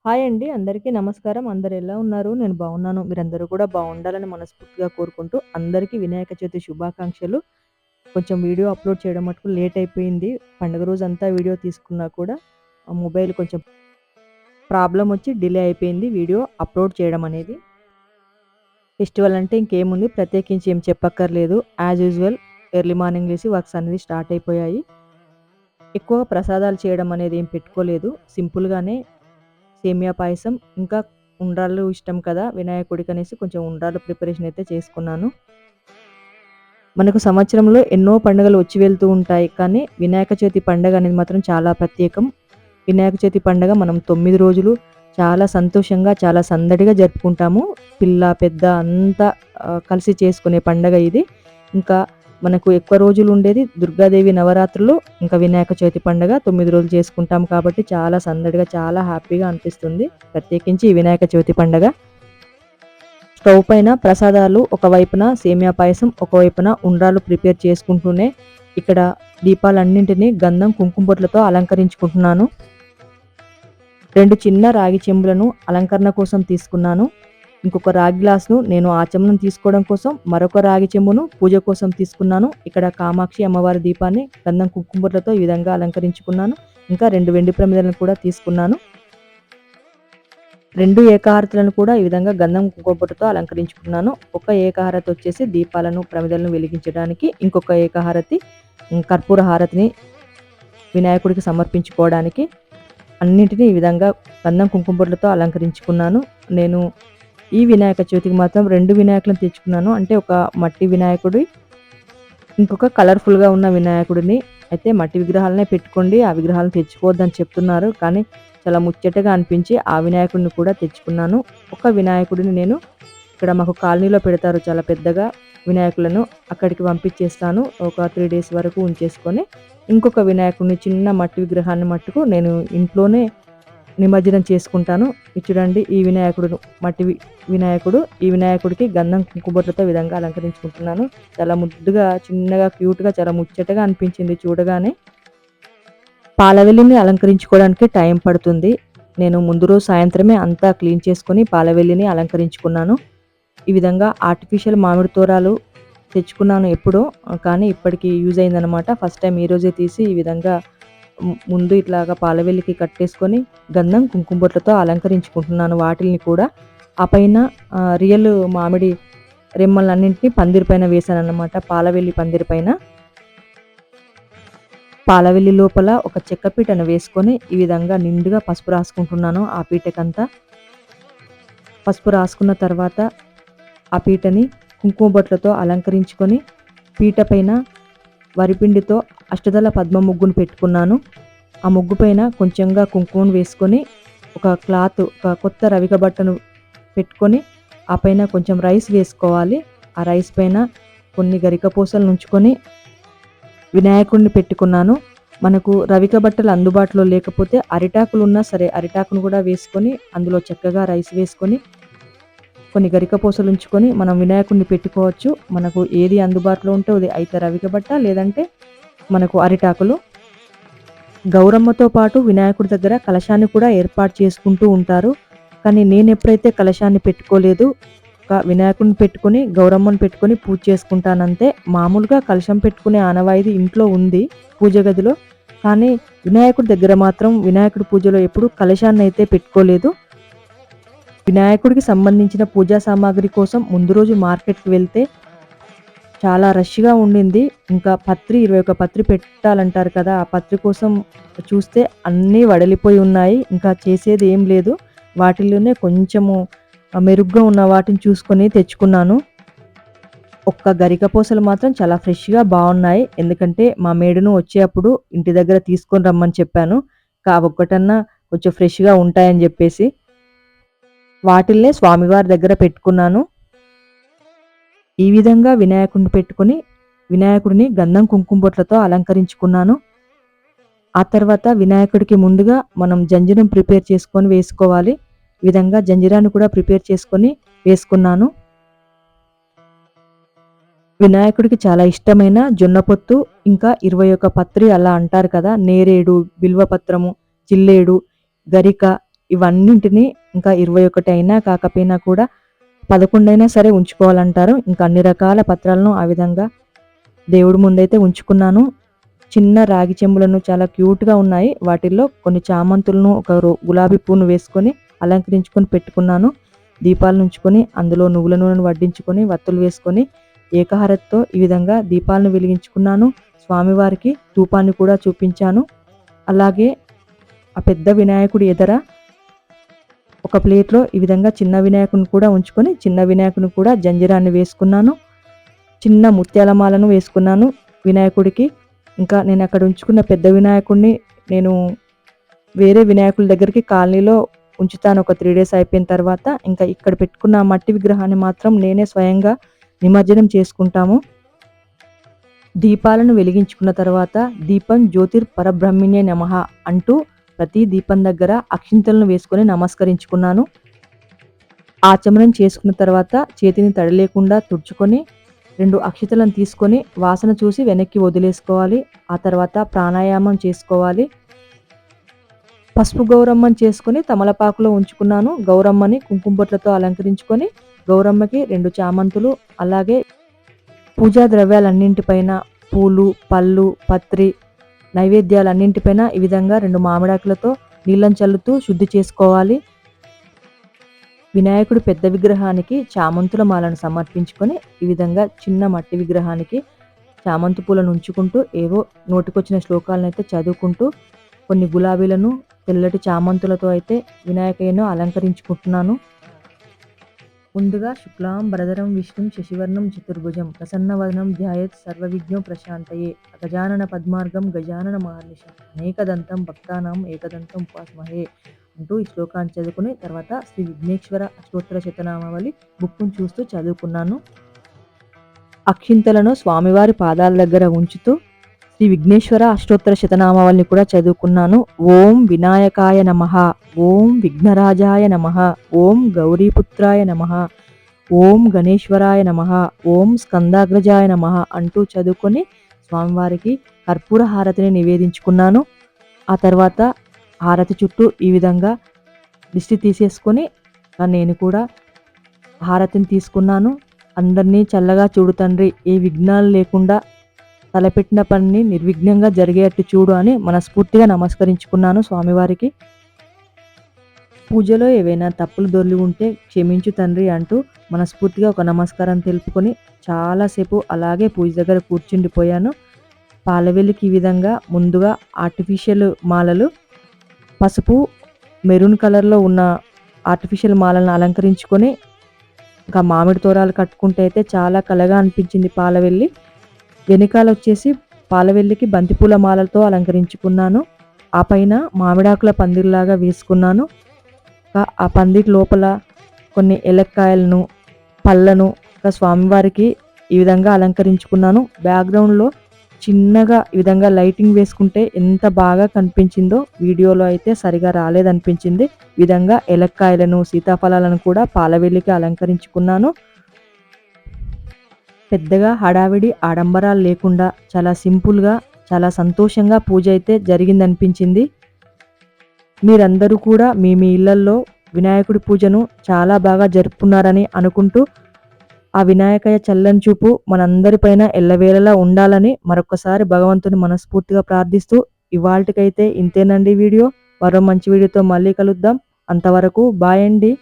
Hi అండి. అందరికీ నమస్కారం. అందరూ ఎలా ఉన్నారు? నేను బాగున్నాను. మీరందరూ కూడా బాగుండాలని మనస్ఫూర్తిగా కోరుకుంటూ, అందరికీ వినాయక చవితి శుభాకాంక్షలు. కొంచెం వీడియో అప్‌లోడ్ చేయడం మటుకు లేట్ అయిపోయింది. పండుగ రోజంతా వీడియో తీసుకున్నా కూడా మొబైల్ కొంచెం ప్రాబ్లమ్ వచ్చి డిలే అయిపోయింది వీడియో అప్‌లోడ్ చేయడం అనేది. ఫెస్టివల్ అంటే ఇంకేముంది, ప్రత్యేకించి ఏం చెప్పక్కర్లేదు. యాజ్ యూజువల్ ఎర్లీ మార్నింగ్ లేసి వర్క్స్ అనేది స్టార్ట్ అయిపోయాయి. ఎక్కువగా ప్రసాదాలు చేయడం అనేది ఏం పెట్టుకోలేదు. సింపుల్‌గానే సేమియా పాయసం, ఇంకా ఉండ్రాళ్ళు ఇష్టం కదా వినాయకుడికనేసి కొంచెం ఉండ్రాళ్ళు ప్రిపరేషన్ అయితే చేసుకున్నాను. మనకు సంవత్సరంలో ఎన్నో పండుగలు వచ్చి వెళ్తూ ఉంటాయి. కానీ వినాయక చవితి పండగ అనేది మాత్రం చాలా ప్రత్యేకం. వినాయక చవితి పండగ మనం 9 రోజులు చాలా సంతోషంగా, చాలా సందడిగా జరుపుకుంటాము. పిల్ల, పెద్ద అంతా కలిసి చేసుకునే పండగ ఇది. ఇంకా మనకు ఎక్కువ రోజులు ఉండేది దుర్గాదేవి నవరాత్రులు, ఇంకా వినాయక చవితి పండగ 9 రోజులు చేసుకుంటాం కాబట్టి చాలా సందడిగా, చాలా హ్యాపీగా అనిపిస్తుంది. ప్రత్యేకించి ఈ వినాయక చవితి పండగ. స్టవ్ పైన ప్రసాదాలు ఒకవైపున సేమియా పాయసం, ఒకవైపున ఉండ్రాళ్ళు ప్రిపేర్ చేసుకుంటూనే ఇక్కడ దీపాలన్నింటినీ గంధం, కుంకుమ బొట్లతో అలంకరించుకుంటున్నాను. 2 చిన్న రాగి చెంబులను అలంకరణ కోసం తీసుకున్నాను. ఇంకొక రాగి గ్లాస్‌ను నేను ఆచమనం తీసుకోవడం కోసం, మరొక రాగి చెంబును పూజ కోసం తీసుకున్నాను. ఇక్కడ కామాక్షి అమ్మవారి దీపాన్ని గంధం, కుంకుమ బొట్లతో ఈ విధంగా అలంకరించుకున్నాను. ఇంకా 2 వెండి ప్రమిదలను కూడా తీసుకున్నాను. 2 ఏకహారతులను కూడా ఈ విధంగా గంధం, కుంకుమ బొట్టుతో అలంకరించుకున్నాను. ఒక ఏకహారతి వచ్చేసి దీపాలను, ప్రమిదలను వెలిగించడానికి, ఇంకొక ఏకహారతి కర్పూర హారతిని వినాయకుడికి సమర్పించుకోవడానికి. అన్నింటినీ ఈ విధంగా గంధం, కుంకుమ బొట్లతో అలంకరించుకున్నాను. నేను ఈ వినాయక చవితికి మాత్రం 2 వినాయకులను తెచ్చుకున్నాను. అంటే ఒక మట్టి వినాయకుడి, ఇంకొక కలర్‌ఫుల్‌గా ఉన్న వినాయకుడిని. అయితే మట్టి విగ్రహాలనే పెట్టుకోండి, ఆ విగ్రహాలను తెచ్చుకోవద్దని చెప్తున్నారు. కానీ చాలా ముచ్చటగా అనిపించి ఆ వినాయకుడిని కూడా తెచ్చుకున్నాను. ఒక వినాయకుడిని నేను ఇక్కడ మాకు కాలనీలో పెడతారు చాలా పెద్దగా వినాయకులను, అక్కడికి పంపించేస్తాను. ఒక 3 డేస్ వరకు ఉంచేసుకొని, ఇంకొక వినాయకుడిని చిన్న మట్టి విగ్రహాన్ని మట్టుకు నేను ఇంట్లోనే నిమజ్జనం చేసుకుంటాను. ఇది చూడండి, ఈ వినాయకుడు మట్టి వినాయకుడు. ఈ వినాయకుడికి గంధం, కుంకుమ బొట్లతో విధంగా అలంకరించుకుంటున్నాను. చాలా ముద్దుగా, చిన్నగా, క్యూట్‌గా, చాలా ముచ్చటగా అనిపించింది చూడగానే. పాలవెల్లిని అలంకరించుకోవడానికి టైం పడుతుంది. నేను ముందు రోజు సాయంత్రమే అంతా క్లీన్ చేసుకొని పాలవెల్లిని అలంకరించుకున్నాను. ఈ విధంగా ఆర్టిఫిషియల్ మామిడి తోరాలు తెచ్చుకున్నాను ఎప్పుడో, కానీ ఇప్పటికి యూజ్ అయిందనమాట. ఫస్ట్ టైం ఈరోజే తీసి ఈ విధంగా ముందు ఇట్లాగా పాలవెల్లికి కట్టేసుకొని గంధం, కుంకుమ బొట్లతో అలంకరించుకుంటున్నాను వాటిల్ని కూడా. ఆ పైన రియల్ మామిడి రెమ్మలన్నింటినీ పందిరి పైన వేశానన్నమాట, పాలవెల్లి పందిరి పైన. పాలవెల్లి లోపల ఒక చెక్క పీటను వేసుకొని ఈ విధంగా నిండుగా పసుపు రాసుకుంటున్నాను ఆ పీటకంతా. పసుపు రాసుకున్న తర్వాత ఆ పీటని కుంకుమ బొట్లతో అలంకరించుకొని, పీట పైన వరిపిండితో అష్టదళ పద్మ ముగ్గును పెట్టుకున్నాను. ఆ ముగ్గు పైన కొంచెంగా కుంకుమను వేసుకొని, ఒక క్లాత్, ఒక కొత్త రవిక బట్టను పెట్టుకొని, ఆ పైన కొంచెం రైస్ వేసుకోవాలి. ఆ రైస్ పైన కొన్ని గరిక పూసలను ఉంచుకొని వినాయకుడిని పెట్టుకున్నాను. మనకు రవిక బట్టలు అందుబాటులో లేకపోతే అరిటాకులు ఉన్నా సరే, అరిటాకును కూడా వేసుకొని అందులో చక్కగా రైస్ వేసుకొని, కొన్ని గరిక పూసలు ఉంచుకొని మనం వినాయకుడిని పెట్టుకోవచ్చు. మనకు ఏది అందుబాటులో ఉంటే అది, అయితే రవిక బట్ట, లేదంటే మనకు అరిటాకులు. గౌరమ్మతో పాటు వినాయకుడి దగ్గర కలశాన్ని కూడా ఏర్పాటు చేసుకుంటూ ఉంటారు. కానీ నేను ఎప్పుడైతే కలశాన్ని పెట్టుకోలేదు, ఒక వినాయకుడిని పెట్టుకొని, గౌరమ్మను పెట్టుకొని పూజ చేసుకుంటానంతే. మామూలుగా కలశం పెట్టుకునే ఆనవాయితీ ఇంట్లో ఉంది పూజ గదిలో. కానీ వినాయకుడి దగ్గర మాత్రం వినాయకుడి పూజలో ఎప్పుడు కలశాన్ని అయితే పెట్టుకోలేదు. వినాయకుడికి సంబంధించిన పూజా సామాగ్రి కోసం ముందు రోజు మార్కెట్‌కి వెళ్తే చాలా రష్‌గా ఉండింది. ఇంకా పత్రి 21 పత్రి పెట్టాలంటారు కదా! ఆ పత్రి కోసం చూస్తే అన్నీ వడలిపోయి ఉన్నాయి. ఇంకా చేసేది ఏం లేదు. వాటిల్లోనే కొంచెము మెరుగ్గా ఉన్న వాటిని చూసుకొని తెచ్చుకున్నాను. ఒక్క గరిక పూసలు మాత్రం చాలా ఫ్రెష్‌గా బావున్నాయి. ఎందుకంటే మా మేడును వచ్చేప్పుడు ఇంటి దగ్గర తీసుకొని రమ్మని చెప్పాను. ఒక్కటన్నా కొంచెం ఫ్రెష్‌గా ఉంటాయని జెప్పేసి. వాటిల్నే స్వామివారి దగ్గర పెట్టుకున్నాను. ఈ విధంగా వినాయకుడిని పెట్టుకొని వినాయకుడిని గంధం కుంకుమ బొట్లతో అలంకరించుకున్నాను. ఆ తర్వాత వినాయకుడికి ముందుగా మనం జంజిరం ప్రిపేర్ చేసుకొని వేసుకోవాలి. ఈ విధంగా జంజిరాన్ని కూడా ప్రిపేర్ చేసుకొని వేసుకున్నాను. వినాయకుడికి చాలా ఇష్టమైన జొన్న పొత్తు, ఇంకా 21 పత్రి అలా అంటారు కదా, నేరేడు, బిల్వపత్రము, జిల్లేడు, గరిక ఇవన్నింటిని ఇంకా 21 అయినా కాకపోయినా కూడా 11 అయినా సరే ఉంచుకోవాలంటారు. ఇంకా అన్ని రకాల పత్రాలను ఆ విధంగా దేవుడి ముందైతే ఉంచుకున్నాను. చిన్న రాగి చెంబులను చాలా క్యూట్‌గా ఉన్నాయి. వాటిల్లో కొన్ని చామంతులను, ఒక గులాబీ పువ్వును వేసుకొని అలంకరించుకొని పెట్టుకున్నాను. దీపాలను ఉంచుకొని అందులో నువ్వుల నూనెను వడ్డించుకొని వత్తులు వేసుకొని ఏకహారతితో ఈ విధంగా దీపాలను వెలిగించుకున్నాను. స్వామివారికి ధూపాన్ని కూడా చూపించాను. అలాగే ఆ పెద్ద వినాయకుడి ఎదర ఒక ప్లేట్‌లో ఈ విధంగా చిన్న వినాయకుడిని కూడా ఉంచుకొని చిన్న వినాయకుడిని కూడా జంజిరాన్ని వేసుకున్నాను. చిన్న ముత్యాల మాలను వేసుకున్నాను వినాయకుడికి. ఇంకా నేను అక్కడ ఉంచుకున్న పెద్ద వినాయకుడిని నేను వేరే వినాయకుల దగ్గరికి కాలనీలో ఉంచుతాను ఒక 3 డేస్ అయిపోయిన తర్వాత. ఇంకా ఇక్కడ పెట్టుకున్న మట్టి విగ్రహాన్ని మాత్రం నేనే స్వయంగా నిమజ్జనం చేసుకుంటాము. దీపాలను వెలిగించుకున్న తర్వాత దీపం జ్యోతిర్ పరబ్రహ్మణ్యే నమః అంటూ ప్రతి దీపం దగ్గర అక్షింతలను వేసుకొని నమస్కరించుకున్నాను. ఆచమనం చేసుకున్న తర్వాత చేతిని తడి లేకుండా తుడుచుకొని 2 అక్షింతలను తీసుకొని వాసన చూసి వెనక్కి వదిలేసుకోవాలి. ఆ తర్వాత ప్రాణాయామం చేసుకోవాలి. పసుపు గౌరమ్మని చేసుకొని తమలపాకులో ఉంచుకున్నాను. గౌరమ్మని కుంకుమ బొట్లతో అలంకరించుకొని గౌరమ్మకి 2 చామంతులు, అలాగే పూజా ద్రవ్యాలన్నింటిపైన పూలు, పళ్ళు, పత్రి, నైవేద్యాలన్నింటిపైన ఈ విధంగా 2 మామిడాకులతో నీళ్ళని చల్లుతూ శుద్ధి చేసుకోవాలి. వినాయకుడి పెద్ద విగ్రహానికి చామంతుల మాలను సమర్పించుకొని ఈ విధంగా చిన్న మట్టి విగ్రహానికి చామంతి పూలను ఉంచుకుంటూ ఏవో నోటికొచ్చిన శ్లోకాలను అయితే చదువుకుంటూ కొన్ని గులాబీలను తెల్లటి చామంతులతో అయితే వినాయకయ్యను అలంకరించుకుంటున్నాను. ముందుగా శుక్లాం భరధరం విష్ణుం శశివర్ణం చతుర్భుజం ప్రసన్నవదనం ధ్యాయేత్ సర్వవిఘ్నో ప్రశాంతయే గజానన పద్మార్గం గజానన మహర్నిశం అనేకదంతం భక్తానాం ఏకదంతం ఉపాస్మహే అంటూ ఈ శ్లోకాన్ని చదువుకుని తర్వాత శ్రీ విఘ్నేశ్వర అష్టోత్తర శతనామావళి బుక్కును చూస్తూ చదువుకున్నాను. అక్షింతలను స్వామివారి పాదాల దగ్గర ఉంచుతూ శ్రీ విఘ్నేశ్వర అష్టోత్తర శతనామావళిని కూడా చదువుకున్నాను. ఓం వినాయకాయ నమః, ఓం విఘ్నరాజాయ నమః, ఓం గౌరీపుత్రాయ నమః, ఓం గణేశ్వరాయ నమః, ఓం స్కందాగ్రజాయ నమః అంటూ చదువుకొని స్వామివారికి కర్పూర హారతిని నివేదించుకున్నాను. ఆ తర్వాత హారతి చుట్టూ ఈ విధంగా దిష్టి తీసేసుకొని నేను కూడా హారతిని తీసుకున్నాను. అందరినీ చల్లగా చూడు తండ్రి, ఏ విఘ్నాలు లేకుండా తలపెట్టిన పనిని నిర్విఘ్నంగా జరిగేట్టు చూడు అని మనస్ఫూర్తిగా నమస్కరించుకున్నాను స్వామివారికి. పూజలో ఏవైనా తప్పులు దొర్లి ఉంటే క్షమించు తండ్రి అంటూ మనస్ఫూర్తిగా ఒక నమస్కారం తెలుపుకొని చాలాసేపు అలాగే పూజ దగ్గర కూర్చుండిపోయాను. పాలవెల్లికి ఈ విధంగా ముందుగా ఆర్టిఫిషియల్ మాలలు, పసుపు మెరూన్ కలర్లో ఉన్న ఆర్టిఫిషియల్ మాలను అలంకరించుకొని ఇంకా మామిడి తోరాలు కట్టుకుంటే అయితే చాలా కళగా అనిపించింది పాలవెల్లి. వెనకాల వచ్చేసి పాలవెల్లికి బంతిపూల మాలతో అలంకరించుకున్నాను. ఆ పైన మామిడాకుల పందిరిలాగా వేసుకున్నాను. ఆ పందిరి లోపల కొన్ని ఎలక్కాయలను, పళ్ళను స్వామివారికి ఈ విధంగా అలంకరించుకున్నాను. బ్యాక్గ్రౌండ్లో చిన్నగా ఈ విధంగా లైటింగ్ వేసుకుంటే ఎంత బాగా కనిపించిందో వీడియోలో అయితే సరిగా రాలేదనిపించింది. ఈ విధంగా ఎలక్కాయలను, సీతాఫలాలను కూడా పాలవెల్లికి అలంకరించుకున్నాను. పెద్దగా హడావిడి ఆడంబరాలు లేకుండా చాలా సింపుల్గా, చాలా సంతోషంగా పూజ అయితే జరిగిందనిపించింది. మీరందరూ కూడా మీ మీ ఇళ్లల్లో వినాయకుడి పూజను చాలా బాగా జరుపుకున్నారని అనుకుంటూ ఆ వినాయకయ్య చల్లని చూపు మనందరిపైన ఎల్లవేళలా ఉండాలని మరొకసారి భగవంతుని మనస్ఫూర్తిగా ప్రార్థిస్తూ ఇవాల్టికైతే ఇంతేనండి వీడియో. మరో మంచి వీడియోతో మళ్ళీ కలుద్దాం. అంతవరకు బాయ్ అండి.